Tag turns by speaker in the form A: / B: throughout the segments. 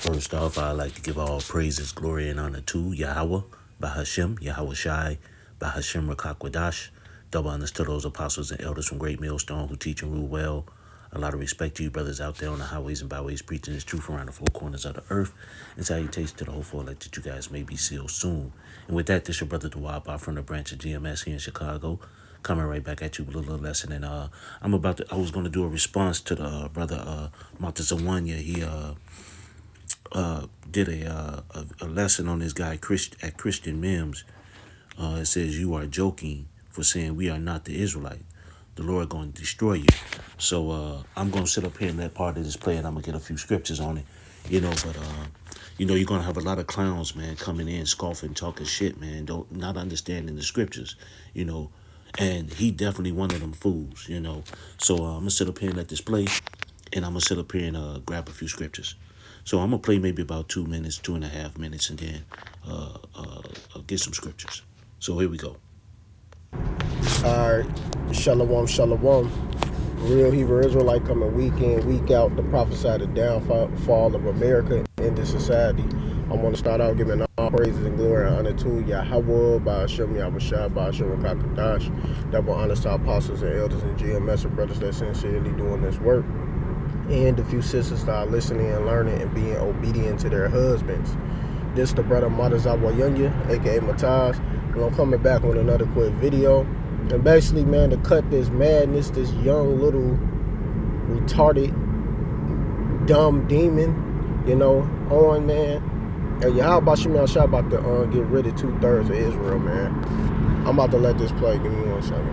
A: First off, I'd like to give all praises, glory, and honor to Yahweh, Bahashem, Yahweh Shai, Bahashem Rakakwadash. Double honors to those apostles and elders from Great Millstone who teach and rule well. A lot of respect to you brothers out there on the highways and byways preaching this truth around the four corners of the earth. And salutations to the hopeful elect that you guys may be sealed soon. And with that, this your brother Dawab from the branch of GMS here in Chicago. Coming right back at you with a little lesson. And I was going to do a response to the brother Matazawanya. He did a lesson on this guy at Christian Mims. It says, you are joking for saying we are not the Israelite. The Lord going to destroy you. So I'm going to sit up here and let part of this play, and I'm going to get a few scriptures on it. But you're going to have a lot of clowns, man, coming in, scoffing, talking shit, man, not understanding the scriptures, and he definitely one of them fools, So I'm going to sit up here and let this play, and I'm going to sit up here and grab a few scriptures. So I'm going to play maybe about 2 minutes, 2.5 minutes, and then get some scriptures. So here we go.
B: All right, shalom, shalom. Real Hebrew Israelite coming week in, week out to prophesy the downfall of America into society. I want to start out giving all praises and glory and honor to Yahweh, Ba'ashem Yahushua, Ba'ashem Rakakadash. Double honors to apostles and elders and GMS and brothers that sincerely doing this work. And a few sisters that are listening and learning and being obedient to their husbands. This the brother Matazawa Yunya, aka Mataz, and I'm coming back with another quick video. And basically, man, to cut this madness, this young little retarded dumb demon, on, man. And how about Shemel Shah about to get rid of 2/3 of Israel, man. I'm about to let this play. Give me 1 second.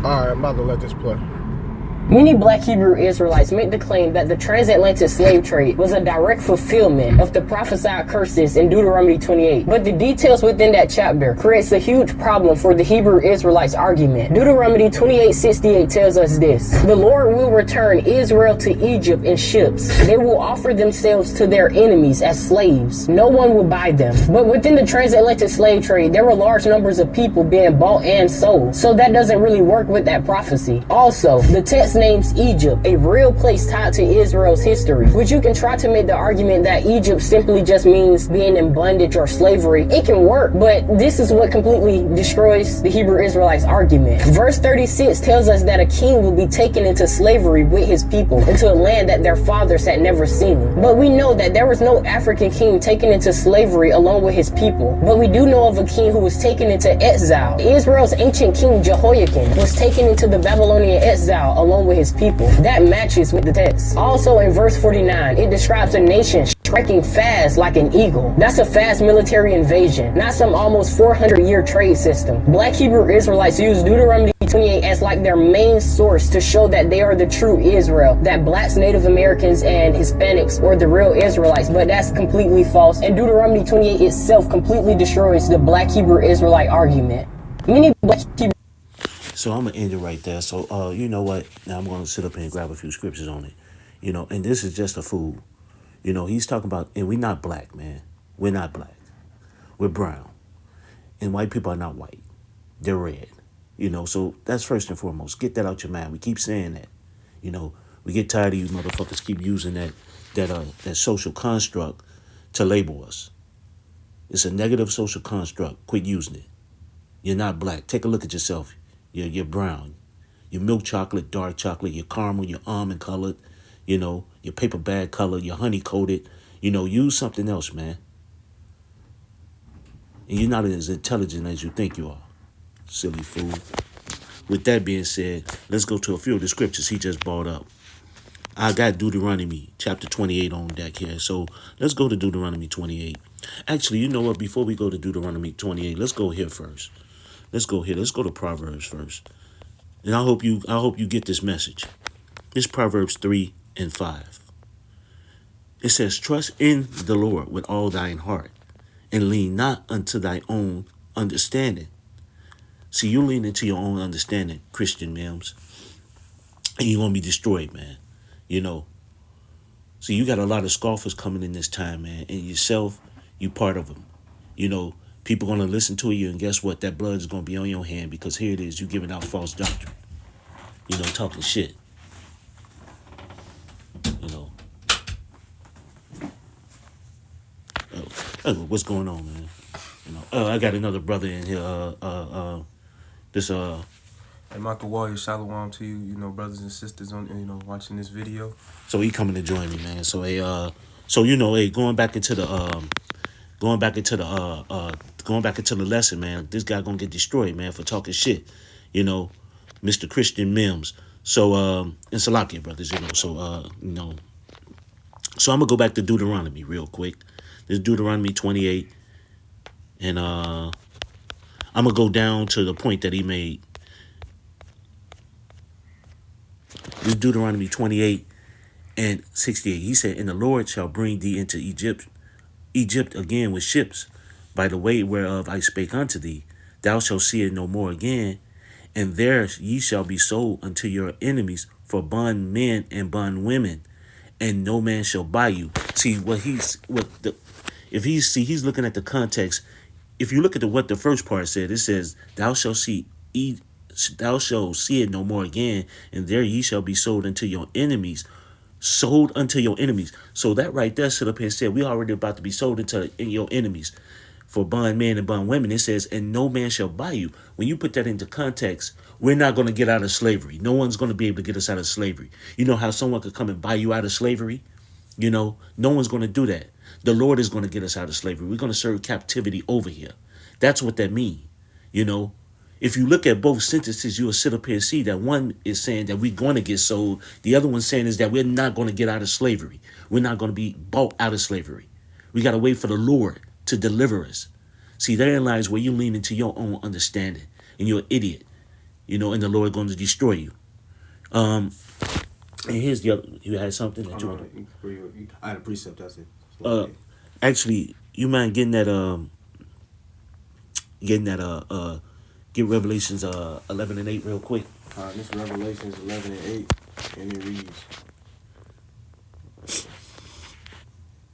B: All right, I'm about to let this play.
C: Many black Hebrew Israelites make the claim that the transatlantic slave trade was a direct fulfillment of the prophesied curses in Deuteronomy 28. But the details within that chapter creates a huge problem for the Hebrew Israelites' argument. Deuteronomy 28:68 tells us this: the Lord will return Israel to Egypt in ships. They will offer themselves to their enemies as slaves. No one will buy them. But within the transatlantic slave trade, there were large numbers of people being bought and sold. So that doesn't really work with that prophecy. Also, the text names Egypt, a real place tied to Israel's history, which you can try to make the argument that Egypt simply just means being in bondage or slavery. It can work, but this is what completely destroys the Hebrew Israelites' argument. Verse 36 tells us that a king will be taken into slavery with his people into a land that their fathers had never seen. But we know that there was no African king taken into slavery along with his people. But we do know of a king who was taken into exile. Israel's ancient king Jehoiakim was taken into the Babylonian exile along with his people. That matches with the text. Also in verse 49, it describes a nation striking fast like an eagle. That's a fast military invasion, not some almost 400-year trade system. Black Hebrew Israelites use Deuteronomy 28 as like their main source to show that they are the true Israel, that blacks, Native Americans, and Hispanics were the real Israelites, but that's completely false. And Deuteronomy 28 itself completely destroys the black Hebrew Israelite argument. Many black Hebrew
A: So I'm going to end it right there. So, you know what? Now I'm going to sit up here and grab a few scriptures on it. And this is just a fool. He's talking about, and we're not black, man. We're not black. We're brown. And white people are not white. They're red. So that's first and foremost. Get that out your mind. We keep saying that. We get tired of you motherfuckers keep using that social construct to label us. It's a negative social construct. Quit using it. You're not black. Take a look at yourself. You're brown. You're milk chocolate, dark chocolate, you're caramel, you're almond colored, your paper bag color, you're honey coated. Use something else, man. And you're not as intelligent as you think you are. Silly fool. With that being said, let's go to a few of the scriptures he just brought up. I got Deuteronomy chapter 28 on deck here. So let's go to Deuteronomy 28. Actually, you know what? Before we go to Deuteronomy 28, let's go here first. Let's go here. Let's go to Proverbs first. And I hope you get this message. It's Proverbs 3:5. It says, trust in the Lord with all thine heart, and lean not unto thy own understanding. See, you lean into your own understanding, Christian Mims, and you're going to be destroyed, man. So you got a lot of scoffers coming in this time, man, and yourself, you part of them. People going to listen to you, and guess what? That blood is going to be on your hand, because here it is, you giving out false doctrine. Talking shit. What's going on, man? I got another brother in here. This
D: Hey, Michael Warrior, shalom to you, brothers and sisters on, watching this video.
A: So he coming to join me, man. So going back into the lesson, man. This guy gonna get destroyed, man, for talking shit. Mr. Christian Mims. So and Salakia brothers, So I'm gonna go back to Deuteronomy real quick. This is Deuteronomy 28, and I'm gonna go down to the point that he made. This is Deuteronomy 28 and 68. He said, "And the Lord shall bring thee into Egypt again with ships, by the way whereof I spake unto thee. Thou shalt see it no more again, and there ye shall be sold unto your enemies for bondmen and bondwomen, and no man shall buy you." See he's looking at the context. If you look at what the first part said, it says, "Thou shalt see it no more again, and there ye shall be sold unto your enemies." Sold unto your enemies. So that right there stood up here and said, we already about to be sold into your enemies for bondmen and bondwomen. It says, and no man shall buy you. When you put that into context, we're not going to get out of slavery. No one's going to be able to get us out of slavery. You know how someone could come and buy you out of slavery? No one's going to do that. The Lord is going to get us out of slavery. We're going to serve captivity over here. That's what that means. If you look at both sentences, you will sit up here and see that one is saying that we're going to get sold. The other one saying is that we're not going to get out of slavery. We're not going to be bought out of slavery. We got to wait for the Lord to deliver us. See, therein lies where you lean into your own understanding and you're an idiot, and the Lord going to destroy you. And here's the other. You had something that you want to...
D: I had a precept, that's it.
A: Actually, you mind getting that get Revelations 11 and 8 real quick.
D: This is Revelations 11 and 8,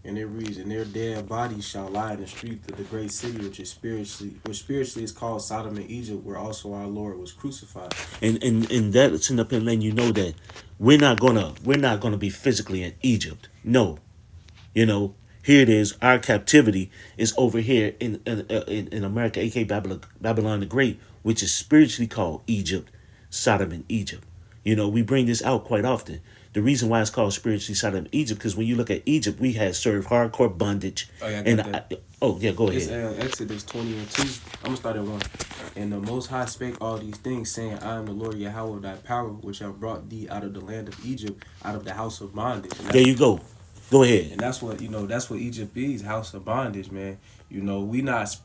D: and it reads, and their dead bodies shall lie in the street of the great city, which spiritually is called Sodom and Egypt, where also our Lord was crucified.
A: And that's in up and letting you know that we're not gonna be physically in Egypt. No, here it is. Our captivity is over here in America, aka Babylon the Great, which is spiritually called Egypt, Sodom and Egypt. We bring this out quite often. The reason why it's called spiritually Sodom and Egypt, because when you look at Egypt, we had served hardcore bondage.
D: Oh, yeah,
A: go ahead.
D: It's Exodus 20 and 2. I'm going to start at 1. And the Most High spake all these things, saying, I am the Lord Yahweh, thy power, which have brought thee out of the land of Egypt, out of the house of bondage.
A: There you go. Go ahead.
D: And that's what Egypt is, house of bondage, man. We not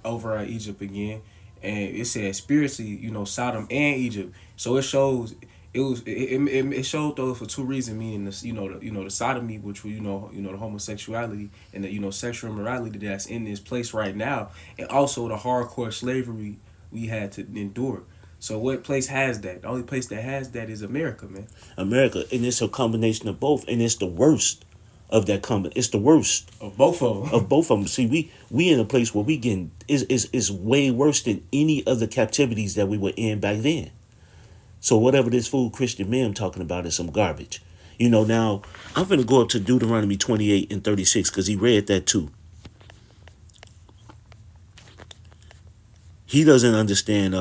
D: over at Egypt again. And it says spiritually, Sodom and Egypt. So it shows it showed though for two reasons, meaning the sodomy, which the homosexuality and the sexual immorality that's in this place right now, and also the hardcore slavery we had to endure. So what place has that? The only place that has that is America, man.
A: America, and it's a combination of both, and it's the worst of that It's the worst
D: of both of them.
A: See, we in a place where we getting is way worse than any of the captivities that we were in back then. So whatever this fool Christian Mim talking about is some garbage. Now I'm gonna go up to Deuteronomy 28 and 36 because he read that too. He doesn't understand.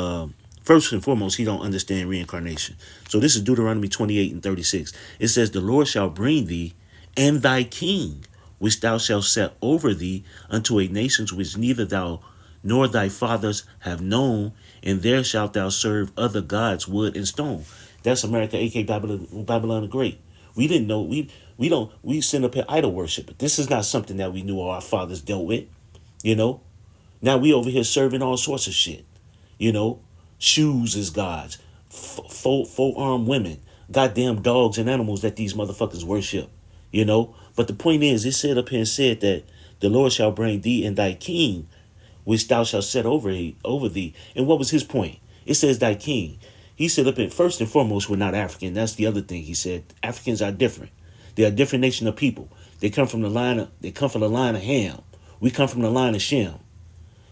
A: First and foremost, he don't understand reincarnation. So this is Deuteronomy 28 and 36. It says, the Lord shall bring thee and thy king, which thou shalt set over thee, unto a nation which neither thou nor thy fathers have known, and there shalt thou serve other gods, wood and stone. That's America, aka Babylon the Great. We didn't know, we send up here idol worship. But this is not something that we knew our fathers dealt with. Now we over here serving all sorts of shit. Shoes is gods, four-armed women, goddamn dogs and animals that these motherfuckers worship, But the point is, it said up here and said that the Lord shall bring thee and thy king, which thou shalt set over thee. And what was his point? It says thy king. He said up in first and foremost, we're not African. That's the other thing he said. Africans are different. They are a different nation of people. They come from the line of Ham. We come from the line of Shem.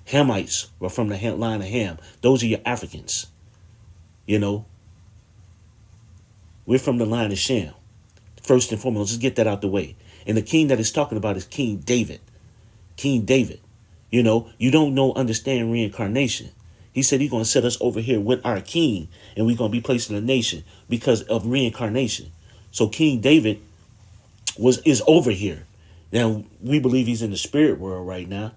A: Hamites were from the line of Ham. Those are your Africans. We're from the line of Shem. First and foremost, just get that out the way. And the king that is talking about is King David. King David. You know, you don't know, understand reincarnation. He said he's going to set us over here with our king, and we're going to be placed in a nation because of reincarnation. So King David is over here. Now, we believe he's in the spirit world right now,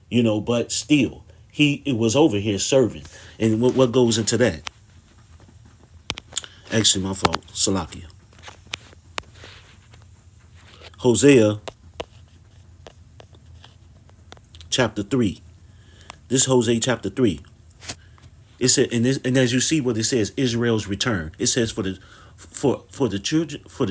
A: you know, but still, it was over here serving. And what goes into that? Actually, my fault. Salakia. Hosea chapter 3. This Hosea chapter 3. It said, and as you see what it says, Israel's return. It says, for the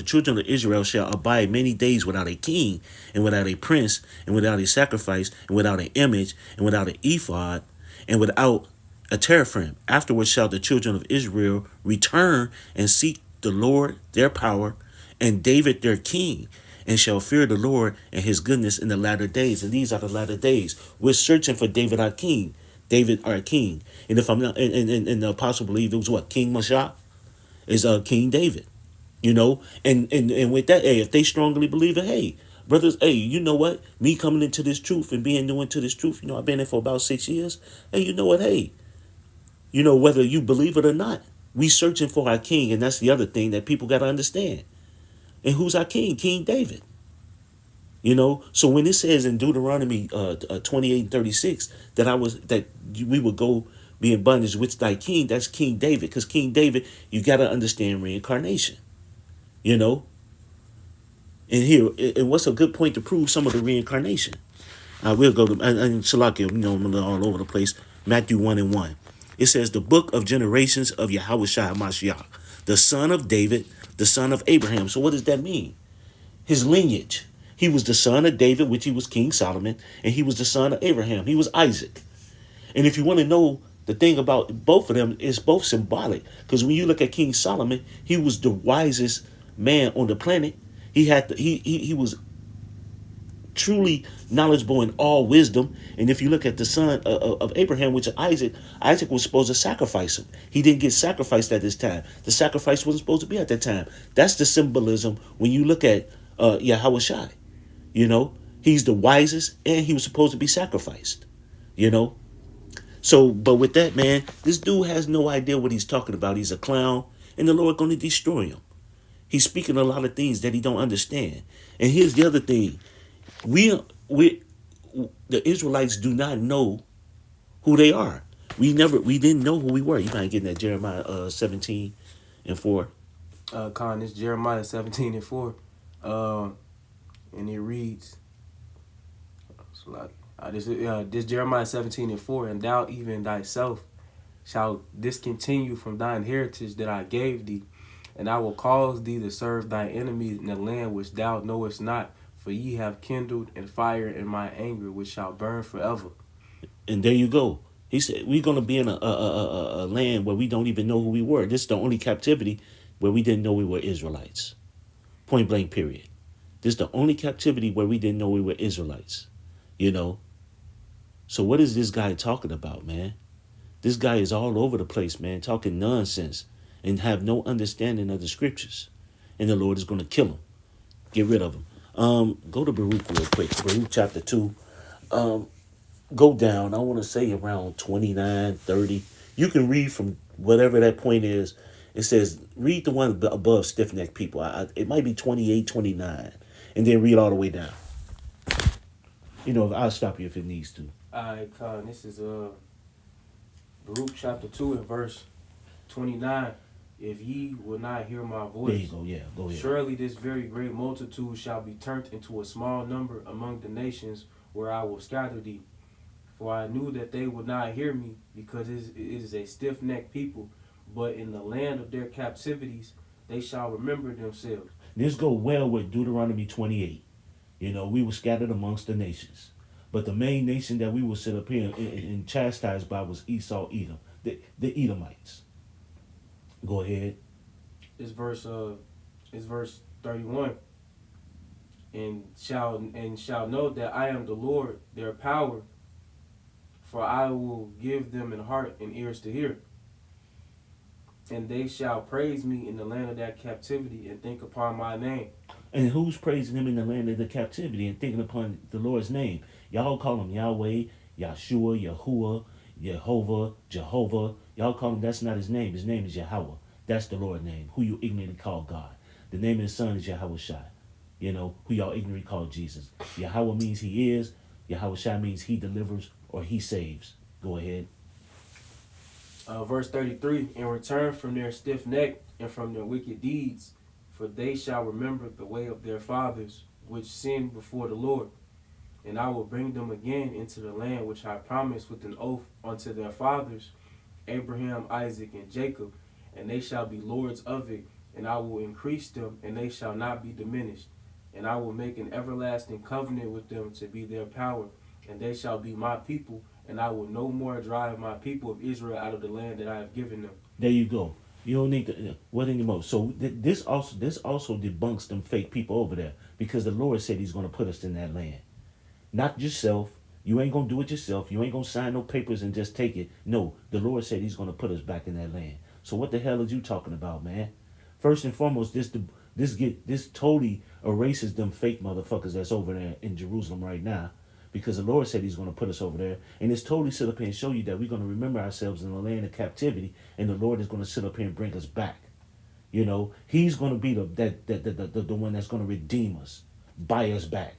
A: children of Israel shall abide many days without a king, and without a prince, and without a sacrifice, and without an image, and without an ephod, and without a teraphim. Afterwards shall the children of Israel return and seek the Lord their power, and David their king, and shall fear the Lord and his goodness in the latter days. And these are the latter days. We're searching for David our king. David our king. And if I'm not, and the apostle believe it was what? King Mashah is King David. You know? And with that, hey, if they strongly believe it, hey, brothers, hey, you know what? Me coming into this truth and being new into this truth, you know, I've been in for about 6 years. Hey, you know what? Hey, you know, whether you believe it or not, we searching for our king, and that's the other thing that people got to understand. And who's our king? King David. You know, so when it says in Deuteronomy 28:36 that we would go be in bondage with thy king, that's King David. Because King David, you got to understand reincarnation. You know, and here, and what's a good point to prove some of the reincarnation? We'll go to and Salakia, you know, I'm all over the place. Matthew 1:1. It says the book of generations of Yahushua HaMashiach, the son of David, the son of Abraham. So what does that mean? His lineage. He was the son of David, which he was King Solomon, and he was the son of Abraham. He was Isaac. And if you want to know the thing about both of them, it's both symbolic. Because when you look at King Solomon, he was the wisest man on the planet. He was truly knowledgeable in all wisdom. And if you look at the son of Abraham, which is Isaac, Isaac was supposed to sacrifice him. He didn't get sacrificed at this time. The sacrifice wasn't supposed to be at that time. That's the symbolism when you look at Yahushua. You know, he's the wisest, and he was supposed to be sacrificed. You know, so but with that, man, this dude has no idea what he's talking about. He's a clown, and the Lord going to destroy him. He's speaking a lot of things that he don't understand. And here's the other thing: we the Israelites do not know who they are. We didn't know who we were. You might get that Jeremiah 17:4.
D: Con, it's Jeremiah 17:4. And it reads, this Jeremiah 17:4, and thou even thyself shalt discontinue from thine heritage that I gave thee, and I will cause thee to serve thy enemies in the land which thou knowest not, for ye have kindled and fire in my anger, which shall burn forever.
A: And there you go. He said we're going to be in a land where we don't even know who we were. This is the only captivity where we didn't know we were Israelites. Point blank, period. This is the only captivity where we didn't know we were Israelites. You know? So what is this guy talking about, man? This guy is all over the place, man, talking nonsense and have no understanding of the scriptures. And the Lord is going to kill him. Get rid of him. Go to Baruch real quick. Baruch chapter 2. Go down, I want to say around 29, 30. You can read from whatever that point is. It says, read the one above stiff-necked people. It might be 28, 29. And then read all the way down. You know, I'll stop you if it needs to.
D: Alright, Con, this is Baruch chapter 2 and verse 29. If ye will not hear my voice,
A: There you go, yeah, go ahead.
D: surely this very great multitude shall be turned into a small number among the nations where I will scatter thee. For I knew that they would not hear me, because it is a stiff-necked people. But in the land of their captivities, they shall remember themselves.
A: This go well with Deuteronomy 28. You know, we were scattered amongst the nations. But the main nation that we were set up here and chastised by was Esau, Edom, the Edomites. Go ahead.
D: It's verse 31. And shall know that I am the Lord, their power, for I will give them an heart and ears to hear. And they shall praise me in the land of their captivity and think upon my name.
A: And who's praising him in the land of the captivity and thinking upon the Lord's name? Y'all call him Yahweh, Yahshua, Yahuwah, Jehovah, Jehovah. Y'all call him, that's not his name. His name is Yahweh. That's the Lord's name, who you ignorantly call God. The name of his son is Yahweh Shai, who y'all ignorantly call Jesus. Yahweh means he is. Yahweh Shai means he delivers or he saves. Go ahead.
D: Verse 33, and return from their stiff neck and from their wicked deeds, for they shall remember the way of their fathers, which sinned before the Lord. And I will bring them again into the land which I promised with an oath unto their fathers, Abraham, Isaac, and Jacob, and they shall be lords of it, and I will increase them, and they shall not be diminished. And I will make an everlasting covenant with them to be their power, and they shall be my people, and I will no more drive my people of Israel out of the land that I have given them.
A: There you go. You don't need to, what anymore. So this also debunks them fake people over there, because the Lord said he's going to put us in that land. Not yourself. You ain't going to do it yourself. You ain't going to sign no papers and just take it. No, the Lord said he's going to put us back in that land. So what the hell is you talking about, man? First and foremost, this totally erases them fake motherfuckers that's over there in Jerusalem right now, because the Lord said he's going to put us over there. And it's totally sit up here and show you that we're going to remember ourselves in the land of captivity, and the Lord is going to sit up here and bring us back. He's going to be the one that's going to redeem us, buy us back.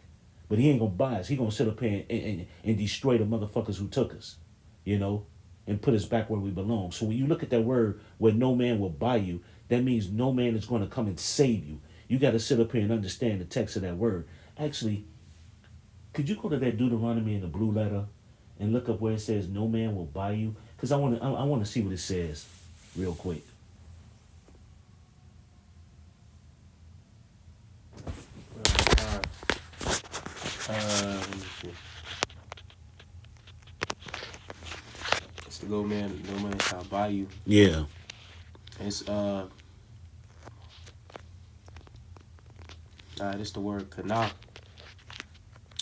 A: But he ain't going to buy us. He's going to sit up here and destroy the motherfuckers who took us, and put us back where we belong. So when you look at that word, where no man will buy you, that means no man is going to come and save you. You got to sit up here and understand the text of that word. Actually, could you go to that Deuteronomy in the blue letter and look up where it says no man will buy you? Because I want to see what it says real quick.
D: Let me see. It's no man shall buy you.
A: Yeah.
D: It's this the word kana,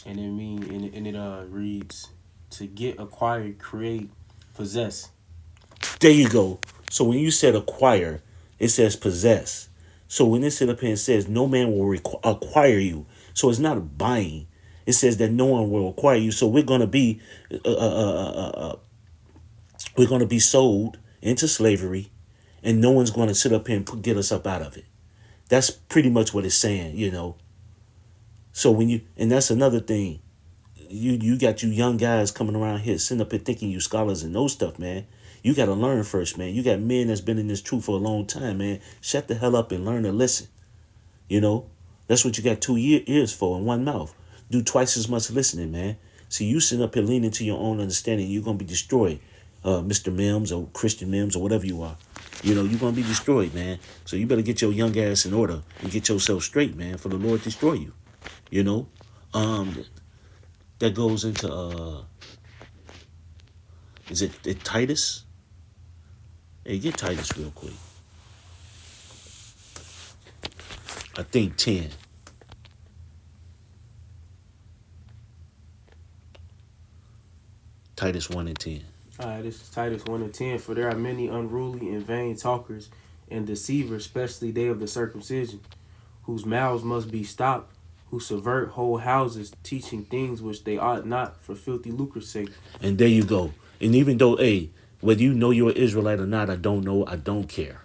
D: and it reads to get, acquire, create, possess.
A: There you go. So when you said acquire, it says possess. So when it sit up here and says no man will acquire you, so it's not buying. It says that no one will acquire you. So we're gonna be sold into slavery, and no one's gonna sit up here and get us up out of it. That's pretty much what it's saying, So and that's another thing. You got you young guys coming around here sitting up here thinking you scholars and know stuff, man. You got to learn first, man. You got men that's been in this truth for a long time, man. Shut the hell up and learn to listen. That's what you got 2 ears for and one mouth. Do twice as much listening, man. See, you sitting up here leaning to your own understanding, you're going to be destroyed, Mr. Mims or Christian Mims or whatever you are. You're going to be destroyed, man. So you better get your young ass in order and get yourself straight, man, for the Lord to destroy you. That goes into, is it Titus? Hey, get Titus real quick. I think 10. Titus 1 and 10.
D: This is Titus 1 and 10. For there are many unruly and vain talkers and deceivers, especially they of the circumcision, whose mouths must be stopped, who subvert whole houses, teaching things which they ought not, for filthy lucre's sake.
A: And there you go. And even though, whether you know you're an Israelite or not, I don't know. I don't care.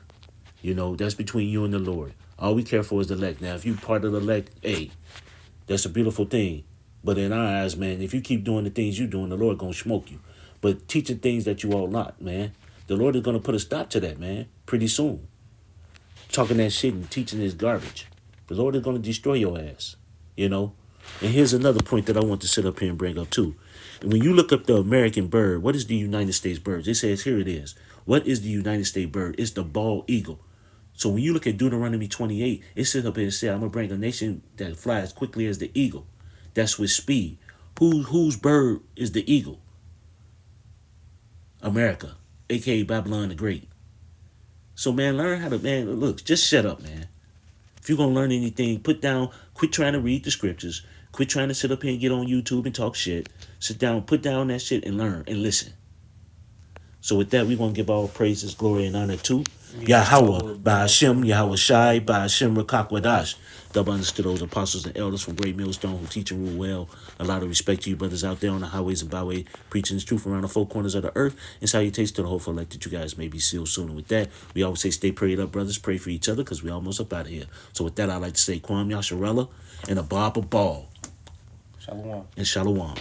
A: That's between you and the Lord. All we care for is the elect. Now, if you part of the elect, that's a beautiful thing. But in our eyes, man, if you keep doing the things you're doing, the Lord going to smoke you. But teaching things that you ought not, man, the Lord is going to put a stop to that, man, pretty soon. Talking that shit and teaching this garbage. The Lord is going to destroy your ass, And here's another point that I want to sit up here and bring up, too. And when you look up the American bird, what is the United States bird? It says, here it is. What is the United States bird? It's the bald eagle. So when you look at Deuteronomy 28, it sits up here and says, I'm going to bring a nation that flies quickly as the eagle. That's with speed. Whose bird is the eagle? America, a.k.a. Babylon the Great. So, man, learn how to, look, just shut up, man. If you're going to learn anything, quit trying to read the scriptures. Quit trying to sit up here and get on YouTube and talk shit. Sit down, put down that shit and learn and listen. So with that, we're going to give all praises, glory, and honor to Yahweh, Ba'ashem, Yahweh Shai, Ba'ashem, Rakakwadash. Double understood to those apostles and elders from Great Millstone who teach and rule well. A lot of respect to you brothers out there on the highways and byways, preaching the truth around the four corners of the earth. And salutations to the hopeful elect that you guys may be sealed sooner. With that, we always say stay prayed up, brothers. Pray for each other because we almost up out of here. So with that, I'd like to say Kwam Yasharella and a Bob a Ball.
D: Shalom.
A: And Shalom.